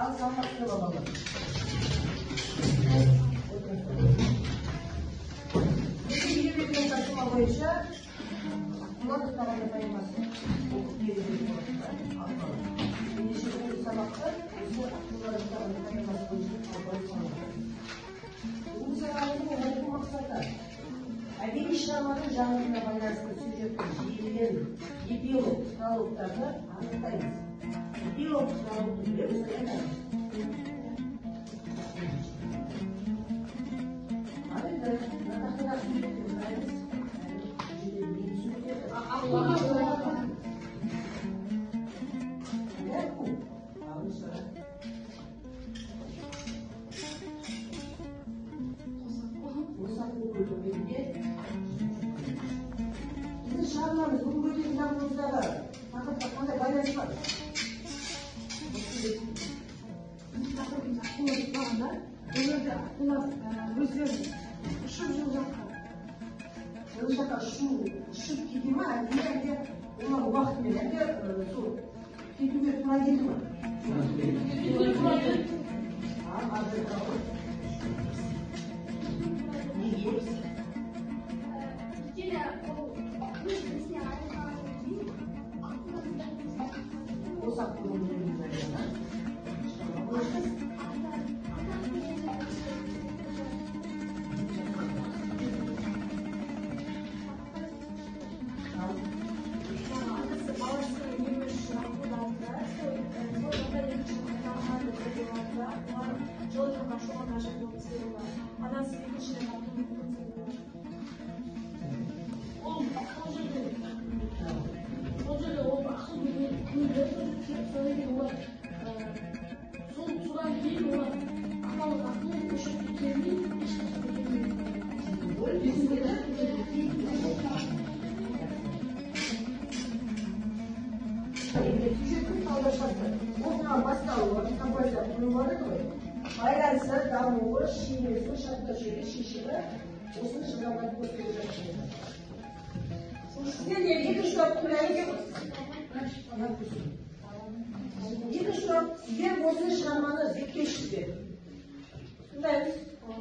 Al salmasını babamı. Peki bir ürün taşıma boyunca kullandık tarafa sayılması. Okul bir ürün boyunca. Şimdi şimdi sabahta kullandık tarafa sayılması boyunca. Bu seferinde bu maksatlar. Әдеби шығарманың жанрына байланысты сюжеттің жиілілерін эпилог, прологтарды анықтаймыз. Эпилог, прологты білеміз, айтамыз. Енді натақтыға сюжетті білеміз. Şartlarımız bu bölgenin yanımızda var. Fakat bakmada bayrası var. Şu kedime diğer ona vakit verirken kedime tutmaya geliyor. Байланысы, дамуы, шиесі, шартташылығы, шешімі, осыны шығармайды көздері жатыр. Сізден екінші сұрап көрәйін деп екінші сұрап, сіздер осыны шығарманы зерттеушісіздер. Тыңдаймыз.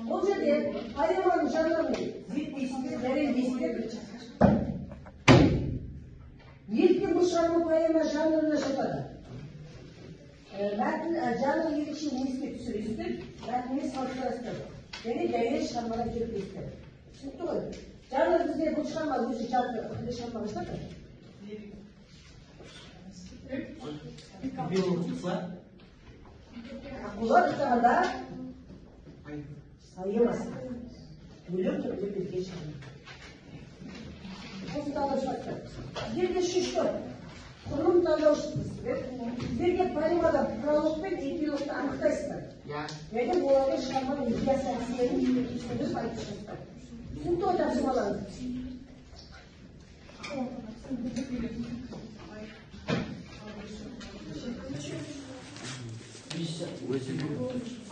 Ол жерде поэманың жанрын зерттейсіздер, дәлелдейсіздер. Неліктен бұл шығарма поэма жанрына жатады? Мәтін жанрын ерекше неміске түсіресіздер, мәтінмен салыстырасыздар. Және дәлел шығармадан келіпесіздер. Түсінікті ғой? Жанр бізде бұл шығарма өзі жалпы қандай шығарма бастады? Аққулар ұстағанда поэмасы. Өлең түрінде берген шығарма. Осы талдаушыларды. Сіздерге шешті. Құрылым талдаушысыз. Сіздерге поэмада пролог пен эпилогты анықтайсыздар. Және олардың шығарманың идеясы әсерін түсіндіріп айтып шығыстар. Түсінікті ғой тапсырмаларыңыз?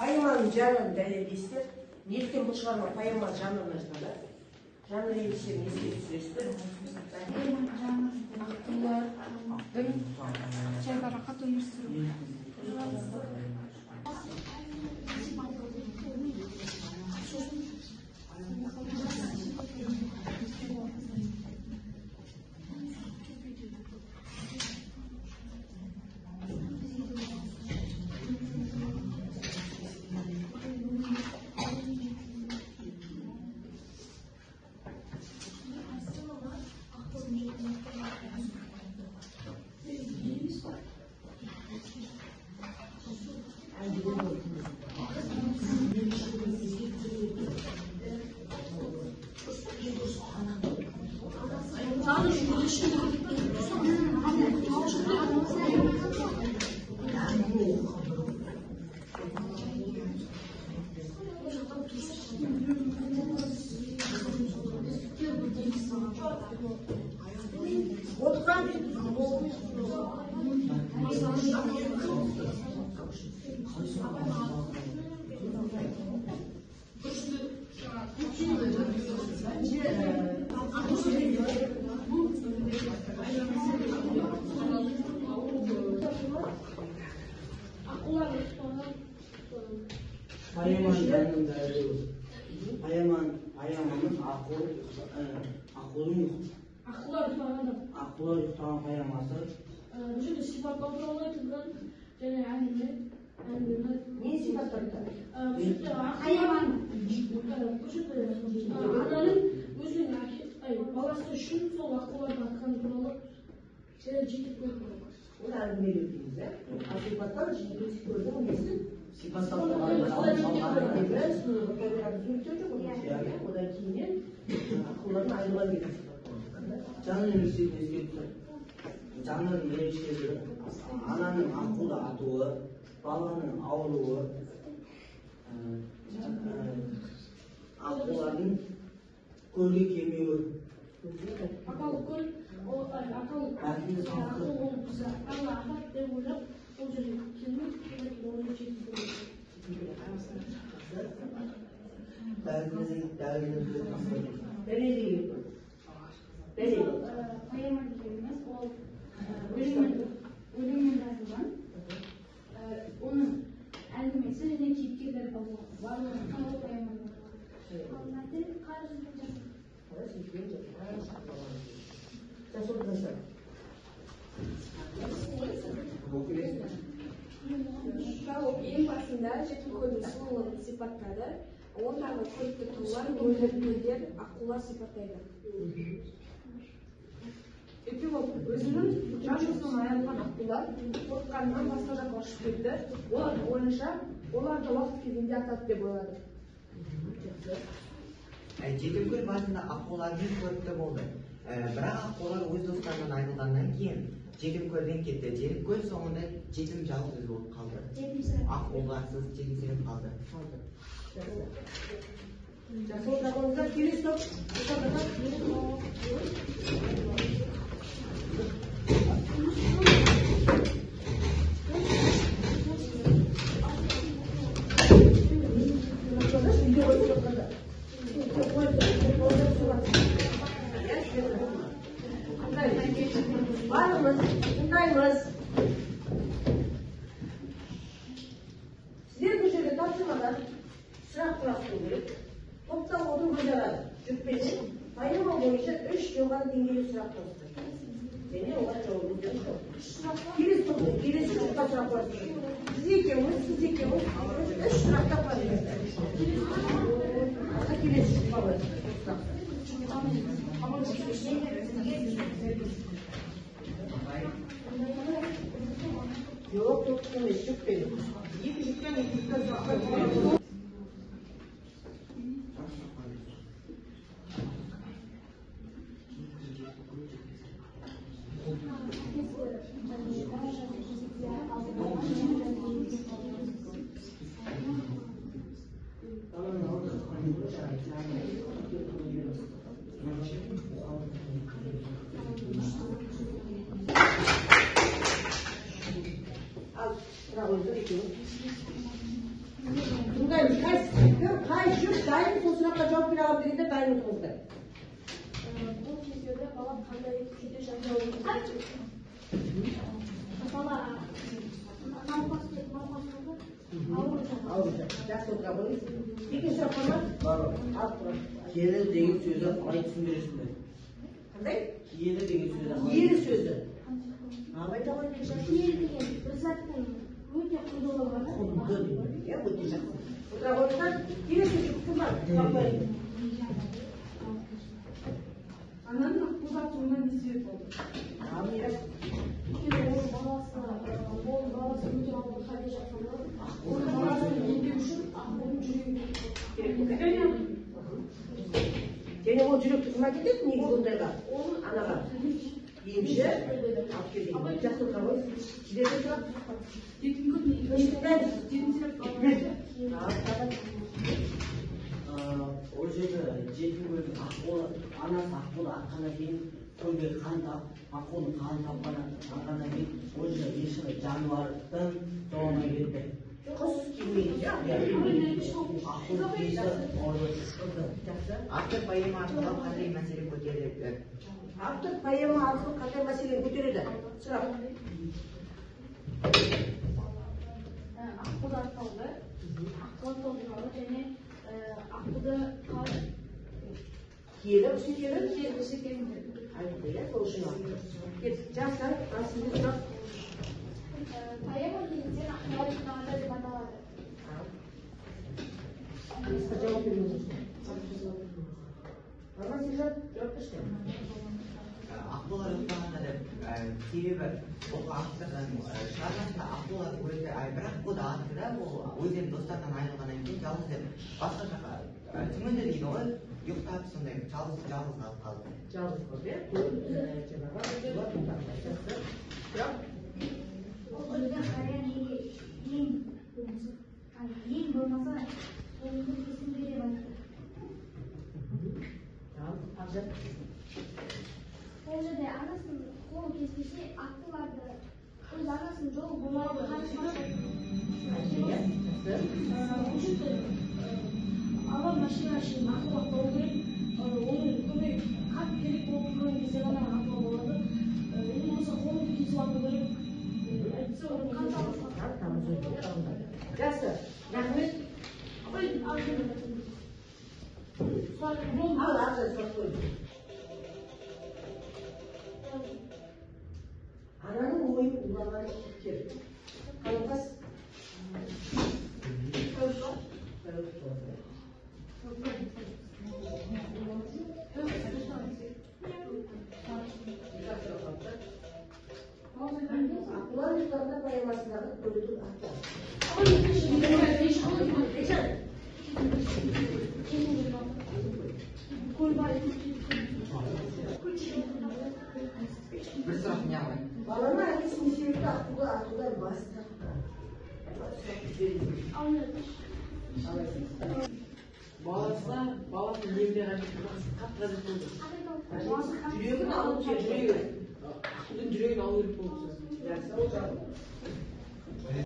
Поэманың жанрын дәлелдейсіздер. Неліктен бұл шығарма поэма жанрына жатады? Жанр ерекшелігін еске түсіресіздер. Аққулардың жарақат өмір сүру. Payaman'ın derdi o. Payaman'ın akılın yok. Akıllar yok tamam payaması. Şurada sıfatlar olaydı yani Ne sıfatları? Hayvan. Ananın özünün balası şunu sol akıllar bakkan kuralı şeyler ciddi koyuyor. Onların belirttiğinizde sıfatlar şimdi psikolojide mi geçsin? Sıfatlar Canın ilişkisi Canın ilişkisi Ananın akılda atığı Babanın ağırlığı Akılların Kölge kemiği Akıl koy o akıl olmuşsa Allah afat de burada o çocuk kimi onu çekiyor. Payaman kelimesi o ölümün yazılan onun elmesi ne çiftlikler var mı? O payaman. Onlarda karşılayacağız. En başında жетім көздің сұлулығын сипаттады. Ондағы көрікті тұлғалар көздер аққулар сипаттайды. Эпилог өзінің жан-жосынан аянған аққулар қорыққанынан басқа жаққа ұшып кетті. Олардың ойынша оларды уақыт кезінде атады деп ойлады. Жетімкөл басында аққулардың көрікті болды. Бірақ аққулар өз достарынан айырылғаннан кейін Жетімкөлден кетті. Жетімкөл соңында жетім жалғыз болып қалды. Аққуларсыз жетімсіреп қалды. Сол жағымызда келесі топ. Varımız, tındayımız. Sizler bu şöyle tartışmadan sırak bıraktırılıyor. Topta odun hocalar cübbeli. Paylama boyunca 3 yıldan dengeli sırak bıraktırılıyor. Seni olarak olduğunu yok. Birisi topu, birisi sıra sırak bıraktırılıyor. Siz ikimiz, 3 sırakta bıraktırılıyor. Hatta birisi sıkmalı. Yok, cübbeli. Yıkışıktan sıkmalı. Dayım sosuna cevap bile aldığında dayım oturmuştu. Bu videoda babam qanday kuyda janjallanib Ağıracak. Ders oturabiliriz. İkinci yapamaz. Alt bırak. Kiyeler деген сөзі қалай түсіндіресің бе? Қандай? Kiyeler деген сөзі Киелі сөзі. Абай табай деген Киелі деген бір заттың өте құндылығы бар. құнды Ya bu diyecek. Oturabilirsen kиелі сөзі күтілмez. Bakmayın. Ананын аққулар туына не себеп болды? Abi ya. Onun balası өте ауыр халде жатқанда оның баласын емдеу үшін аққудың жүрегі керек. Және ол жүрек тұқыма кетеді, негізі ондайға. Анаға. Емші, алып келейін. Жақсы отыра ғой. Жіберді тұрап. ол жерде жетімкөлдің анасы аққуды атқаннан кейін көлге қан аққудың қанын тапқаннан кейін ол жерде ешқандай жануардың соңына кетті. Құс келмейді. аққудың кесі орды шықты. Автор поэма арқылы қандай мәселе көтерді? Автор поэма арқылы қандай мәселені көтереді? Сұрақ. аққуды аталды. Аққуды толғалы және аққуды Келіп, сөкеліп, секемді. айтты, иә, сол үшін алды. Жастар, асылды сұрақ. Поэма негізінен аққуға жинағанда деп аталады. Есқа жауап бермеңіз. Ана сержант, жауап берші. аққулар ұйықтағанда деп себебі ол автордың шығармасында аққулар өзі бірақ бұл да атты да ол өздерінің достарынан айырылғаннан кейін жалғыз деп басқа жаққа түңілді дейді ғой ұйықтап сондай жалғыз қалып қалды. Жалғыз қалды, иә? Ол жерде қария ең болмаса қолыңды кесін бере бастады. Ол жерде анасының қолы кеспесе, аққуларды өз анасының жолы болмайды қарсы алла машина үшін аққуға қол керек, оның көмек қатты керек болып тұрған кезде ғана аққуға болады. Енді болса қолын кесіп алу керек. Әйтсе оны қанталасқа. Жақсы, рахмет. Ал, ақша сұрақ қойды. Ананың ойын улаған кейіпкер. Қалыңғас. Аққулар ұйықтағанда поэмасындағы бөлігін аты. бір сұрақ не ғой Баланы әкесі не себепті аққуға атудан бас тартты? баласының еміне қатты қажет болды. Жүрегін алып жүрегін. Аққудың жүрегін алу керек болды. Жақсы, ол жағы.